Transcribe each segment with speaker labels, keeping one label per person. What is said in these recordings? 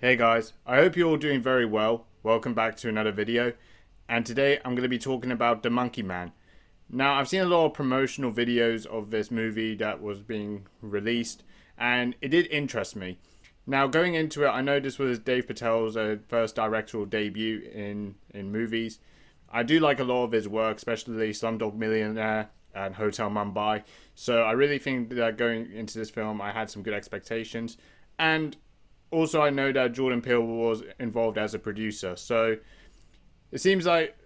Speaker 1: Hey guys, I hope you're all doing very well. Welcome back to another video. And today I'm going to be talking about The Monkey Man. Now, I've seen a lot of promotional videos of this movie that was being released, and it did interest me. Now, going into it, I know this was Dave Patel's first directorial debut in movies. I do like a lot of his work, especially Slumdog Millionaire and Hotel Mumbai. So I really think that going into this film, I had some good expectations. And also, I know that Jordan Peele was involved as a producer. So it seems like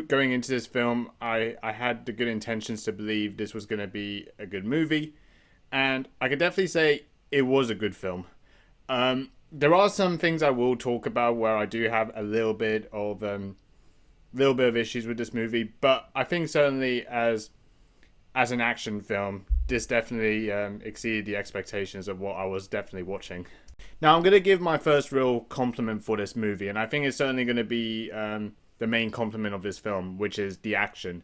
Speaker 1: going into this film, I had the good intentions to believe this was going to be a good movie. And I could definitely say it was a good film. There are some things I will talk about where I do have a little bit of issues with this movie, but I think certainly as an action film, this definitely exceeded the expectations of what I was definitely watching. Now, I'm going to give my first real compliment for this movie, and I think it's certainly going to be the main compliment of this film, which is the action.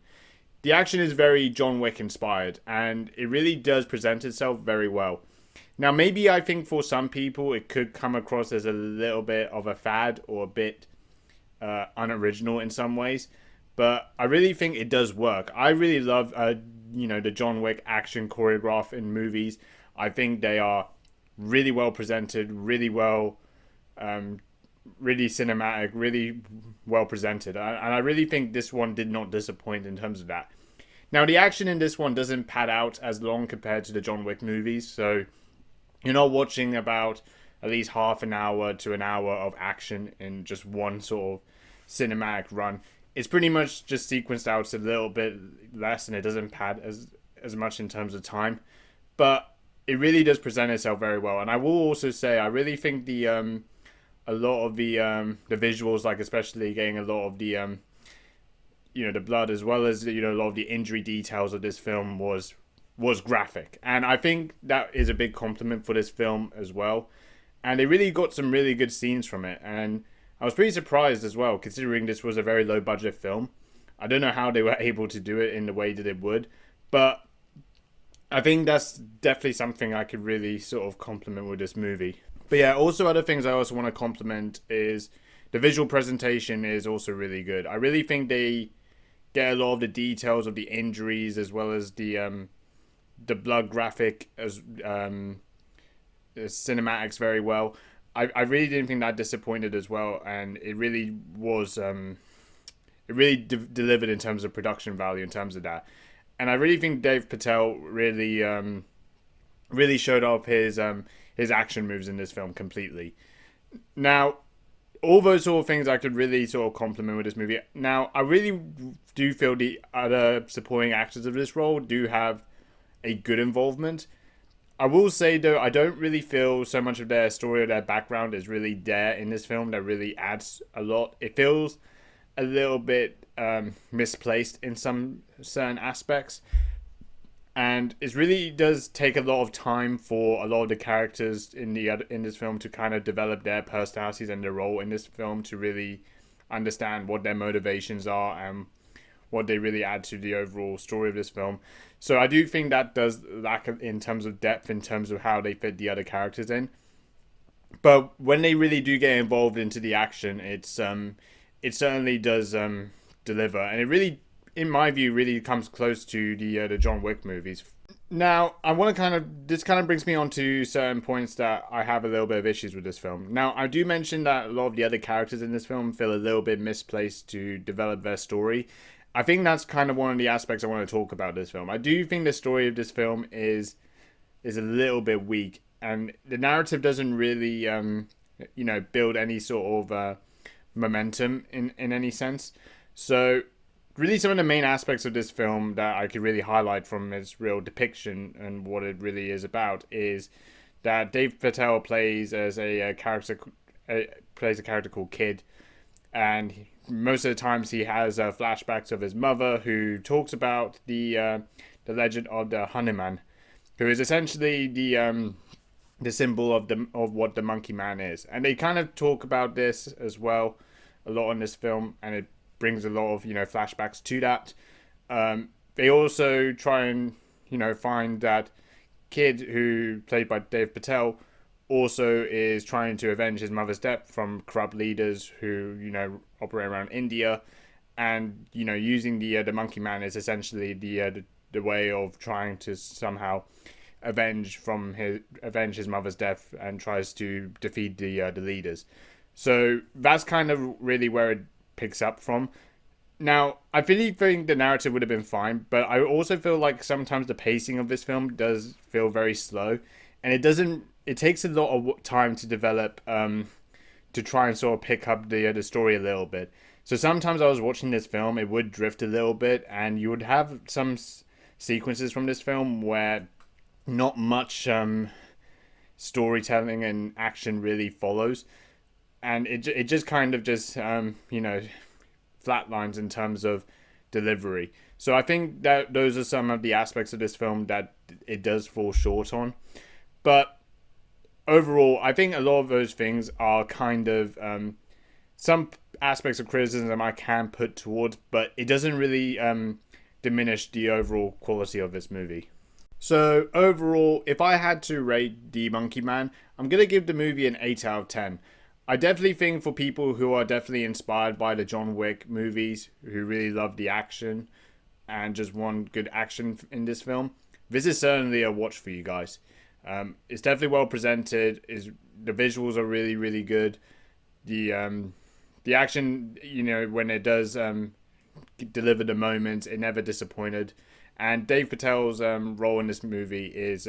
Speaker 1: The action is very John Wick inspired, and it really does present itself very well. Now, maybe I think for some people it could come across as a little bit of a fad or a bit unoriginal in some ways, but I really think it does work. I really love, the John Wick action choreograph in movies. I think they are really well presented, really cinematic, really well presented, and I really think this one did not disappoint in terms of that. Now, the action in this one doesn't pad out as long compared to the John Wick movies, so you're not watching about at least half an hour to an hour of action in just one sort of cinematic run. It's pretty much just sequenced out a little bit less, and it doesn't pad as much in terms of time, but it really does present itself very well. And I will also say I really think the a lot of the visuals, like especially getting a lot of the blood, as well as a lot of the injury details of this film was graphic, and I think that is a big compliment for this film as well. And they really got some really good scenes from it, and I was pretty surprised as well, considering this was a very low budget film. I don't know how they were able to do it in the way that it would, but I think that's definitely something I could really sort of compliment with this movie. But yeah, also other things I also want to compliment is the visual presentation is also really good. I really think they get a lot of the details of the injuries as well as the blood graphic as cinematics very well. I really didn't think that disappointed as well, and it really was it really delivered in terms of production value in terms of that. And I really think Dave Patel really showed off his action moves in this film completely. Now, all those sort of things I could really sort of compliment with this movie. Now, I really do feel the other supporting actors of this role do have a good involvement. I will say though, I don't really feel so much of their story or their background is really there in this film. That really adds a lot. It feels a little bit misplaced in some certain aspects, and it really does take a lot of time for a lot of the characters in this film to kind of develop their personalities and their role in this film to really understand what their motivations are and what they really add to the overall story of this film. So I do think that does lack in terms of depth, in terms of how they fit the other characters in. But when they really do get involved into the action, it certainly does deliver, and it really, in my view, really comes close to the John Wick movies. Now, I want to this kind of brings me on to certain points that I have a little bit of issues with this film. Now, I do mention that a lot of the other characters in this film feel a little bit misplaced to develop their story. I think that's kind of one of the aspects I want to talk about this film. I do think the story of this film is a little bit weak, and the narrative doesn't really build any sort of momentum in any sense. So really some of the main aspects of this film that I could really highlight from its real depiction and what it really is about is that Dave Patel plays a character called Kid, and most of the times he has flashbacks of his mother, who talks about the legend of the Hanuman, who is essentially the symbol of what the Monkey Man is. And they kind of talk about this as well a lot in this film, and it brings a lot of flashbacks to that. They also try and find that Kid, who played by Dave Patel, also is trying to avenge his mother's death from corrupt leaders who, operate around India. And, using the Monkey Man is essentially the way of trying to somehow avenge his mother's death, and tries to defeat the leaders. So that's kind of really where it picks up from. Now, I really think the narrative would have been fine, but I also feel like sometimes the pacing of this film does feel very slow, and it takes a lot of time to develop, to try and sort of pick up the story a little bit. So sometimes I was watching this film, it would drift a little bit, and you would have some sequences from this film where not much storytelling and action really follows, and it just kind of just flatlines in terms of delivery. So I think that those are some of the aspects of this film that it does fall short on. But overall, I think a lot of those things are kind of some aspects of criticism I can put towards, but it doesn't really diminish the overall quality of this movie. So overall, if I had to rate The Monkey Man, I'm going to give the movie an 8 out of 10. I definitely think for people who are definitely inspired by the John Wick movies, who really love the action and just want good action in this film, this is certainly a watch for you guys. It's definitely well presented. The visuals are really, really good. The action, when it does deliver the moment, it never disappointed. And Dave Patel's role in this movie is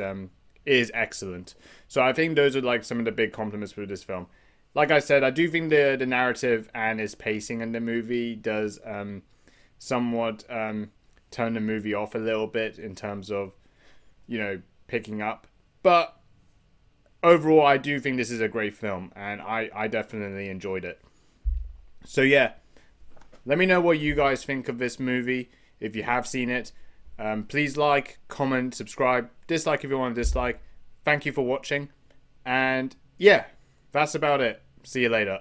Speaker 1: excellent. So I think those are like some of the big compliments for this film. Like I said, I do think the narrative and its pacing in the movie does somewhat turn the movie off a little bit in terms of, picking up. But overall, I do think this is a great film, and I definitely enjoyed it. So yeah, let me know what you guys think of this movie, if you have seen it. Please like, comment, subscribe, dislike if you want to dislike. Thank you for watching. And yeah, that's about it. See you later.